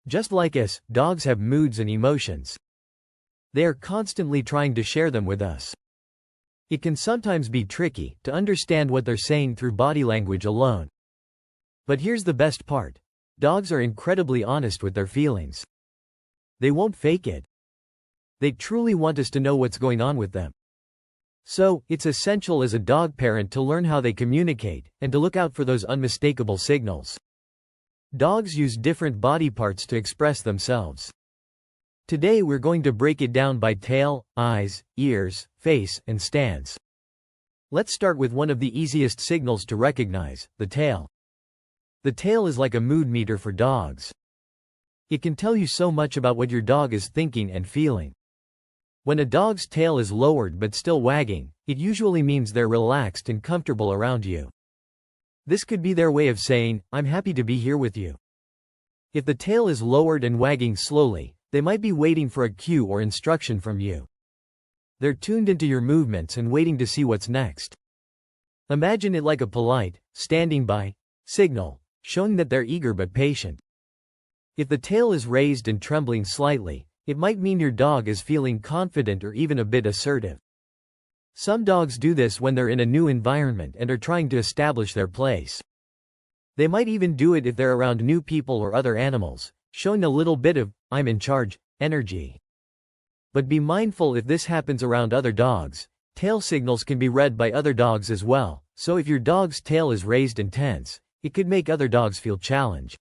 Just like us, dogs have moods and emotions. They are constantly trying to share them with us. It can sometimes be tricky to understand what they're saying through body language alone. But here's the best part. Dogs are incredibly honest with their feelings. They won't fake it. They truly want us to know what's going on with them. So, it's essential as a dog parent to learn how they communicate, and to look out for those unmistakable signals. Dogs use different body parts to express themselves. Today we're going to break it down by tail, eyes, ears, face, and stance. Let's start with one of the easiest signals to recognize, the tail. The tail is like a mood meter for dogs. It can tell you so much about what your dog is thinking and feeling. When a dog's tail is lowered but still wagging, it usually means they're relaxed and comfortable around you. This could be their way of saying, "I'm happy to be here with you." If the tail is lowered and wagging slowly, they might be waiting for a cue or instruction from you. They're tuned into your movements and waiting to see what's next. Imagine it like a polite, standing by signal, showing that they're eager but patient. If the tail is raised and trembling slightly, it might mean your dog is feeling confident or even a bit assertive. Some dogs do this when they're in a new environment and are trying to establish their place. They might even do it if they're around new people or other animals, showing a little bit of "I'm in charge" energy. But be mindful if this happens around other dogs. Tail signals can be read by other dogs as well, so if your dog's tail is raised and tense, it could make other dogs feel challenged.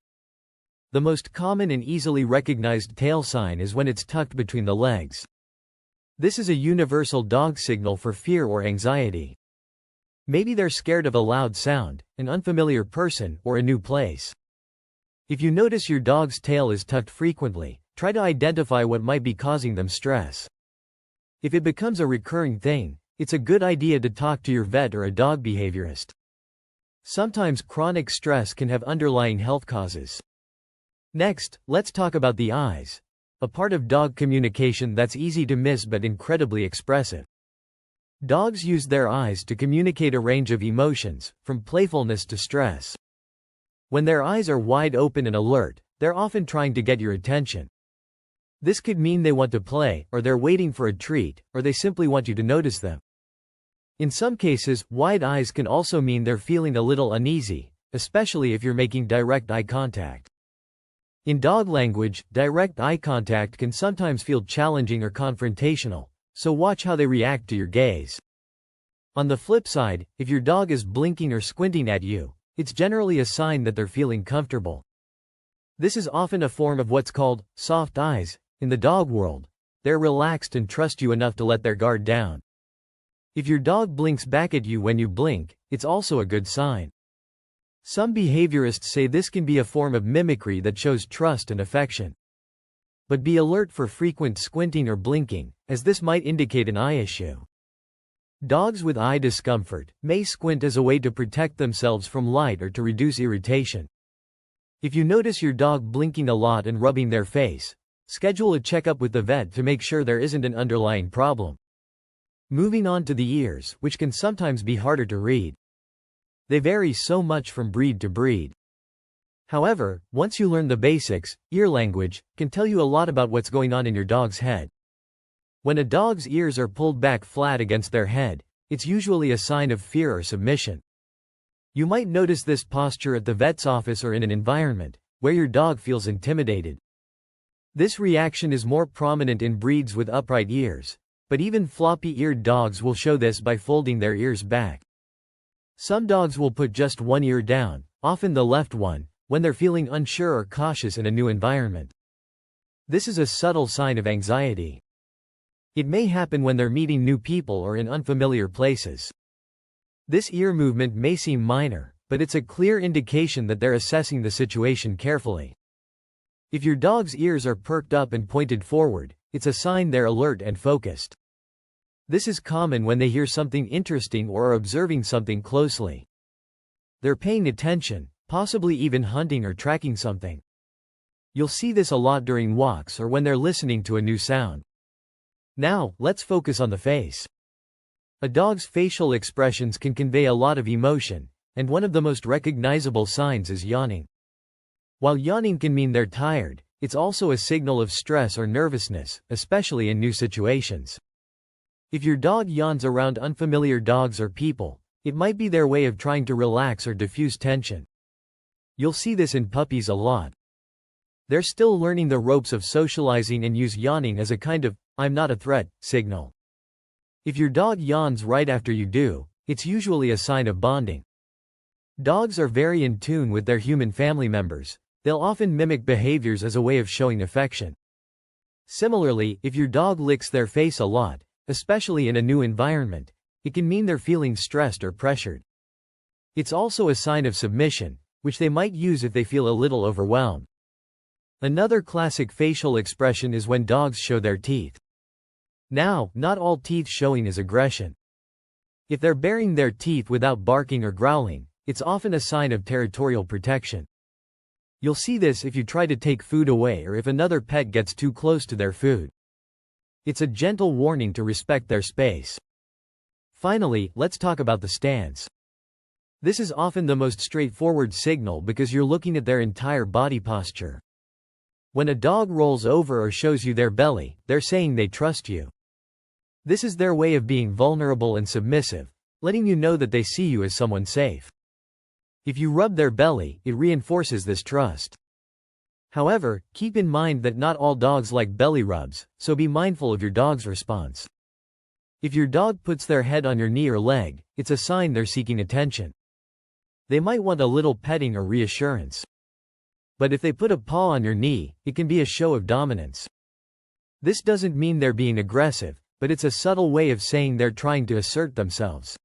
The most common and easily recognized tail sign is when it's tucked between the legs. This is a universal dog signal for fear or anxiety. Maybe they're scared of a loud sound, an unfamiliar person, or a new place. If you notice your dog's tail is tucked frequently, try to identify what might be causing them stress. If it becomes a recurring thing, it's a good idea to talk to your vet or a dog behaviorist. Sometimes chronic stress can have underlying health causes. Next, let's talk about the eyes, a part of dog communication that's easy to miss but incredibly expressive. Dogs use their eyes to communicate a range of emotions, from playfulness to stress. When their eyes are wide open and alert, they're often trying to get your attention. This could mean they want to play, or they're waiting for a treat, or they simply want you to notice them. In some cases, wide eyes can also mean they're feeling a little uneasy, especially if you're making direct eye contact. In dog language, direct eye contact can sometimes feel challenging or confrontational, so watch how they react to your gaze. On the flip side, if your dog is blinking or squinting at you, it's generally a sign that they're feeling comfortable. This is often a form of what's called soft eyes in the dog world. They're relaxed and trust you enough to let their guard down. If your dog blinks back at you when you blink, it's also a good sign. Some behaviorists say this can be a form of mimicry that shows trust and affection. But be alert for frequent squinting or blinking, as this might indicate an eye issue. Dogs with eye discomfort may squint as a way to protect themselves from light or to reduce irritation. If you notice your dog blinking a lot and rubbing their face, schedule a checkup with the vet to make sure there isn't an underlying problem. Moving on to the ears, which can sometimes be harder to read. They vary so much from breed to breed. However, once you learn the basics, ear language can tell you a lot about what's going on in your dog's head. When a dog's ears are pulled back flat against their head, it's usually a sign of fear or submission. You might notice this posture at the vet's office or in an environment where your dog feels intimidated. This reaction is more prominent in breeds with upright ears, but even floppy-eared dogs will show this by folding their ears back. Some dogs will put just one ear down, often the left one, when they're feeling unsure or cautious in a new environment. This is a subtle sign of anxiety. It may happen when they're meeting new people or in unfamiliar places. This ear movement may seem minor, but it's a clear indication that they're assessing the situation carefully. If your dog's ears are perked up and pointed forward, it's a sign they're alert and focused. This is common when they hear something interesting or are observing something closely. They're paying attention, possibly even hunting or tracking something. You'll see this a lot during walks or when they're listening to a new sound. Now, let's focus on the face. A dog's facial expressions can convey a lot of emotion, and one of the most recognizable signs is yawning. While yawning can mean they're tired, it's also a signal of stress or nervousness, especially in new situations. If your dog yawns around unfamiliar dogs or people, it might be their way of trying to relax or diffuse tension. You'll see this in puppies a lot. They're still learning the ropes of socializing and use yawning as a kind of, "I'm not a threat" signal. If your dog yawns right after you do, it's usually a sign of bonding. Dogs are very in tune with their human family members. They'll often mimic behaviors as a way of showing affection. Similarly, if your dog licks their face a lot, especially in a new environment, it can mean they're feeling stressed or pressured. It's also a sign of submission, which they might use if they feel a little overwhelmed. Another classic facial expression is when dogs show their teeth. Now, not all teeth showing is aggression. If they're baring their teeth without barking or growling, it's often a sign of territorial protection. You'll see this if you try to take food away or if another pet gets too close to their food. It's a gentle warning to respect their space. Finally, let's talk about the stance. This is often the most straightforward signal because you're looking at their entire body posture. When a dog rolls over or shows you their belly, they're saying they trust you. This is their way of being vulnerable and submissive, letting you know that they see you as someone safe. If you rub their belly, it reinforces this trust. However, keep in mind that not all dogs like belly rubs, so be mindful of your dog's response. If your dog puts their head on your knee or leg, it's a sign they're seeking attention. They might want a little petting or reassurance. But if they put a paw on your knee, it can be a show of dominance. This doesn't mean they're being aggressive, but it's a subtle way of saying they're trying to assert themselves.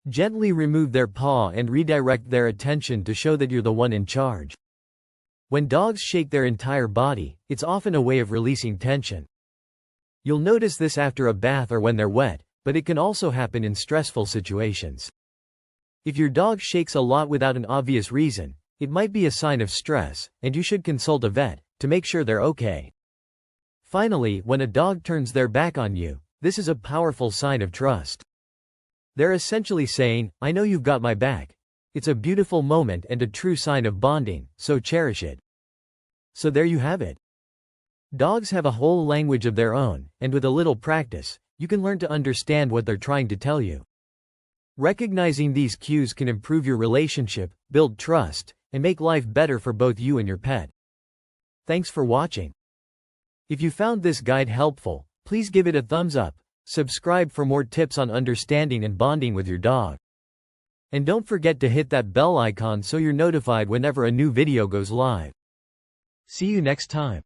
Gently remove their paw and redirect their attention to show that you're the one in charge. When dogs shake their entire body, it's often a way of releasing tension. You'll notice this after a bath or when they're wet, but it can also happen in stressful situations. If your dog shakes a lot without an obvious reason, it might be a sign of stress, and you should consult a vet to make sure they're okay. Finally, when a dog turns their back on you, this is a powerful sign of trust. They're essentially saying, "I know you've got my back." It's a beautiful moment and a true sign of bonding, so cherish it. So there you have it. Dogs have a whole language of their own, and with a little practice, you can learn to understand what they're trying to tell you. Recognizing these cues can improve your relationship, build trust, and make life better for both you and your pet. Thanks for watching. If you found this guide helpful, please give it a thumbs up, subscribe for more tips on understanding and bonding with your dog. And don't forget to hit that bell icon so you're notified whenever a new video goes live. See you next time.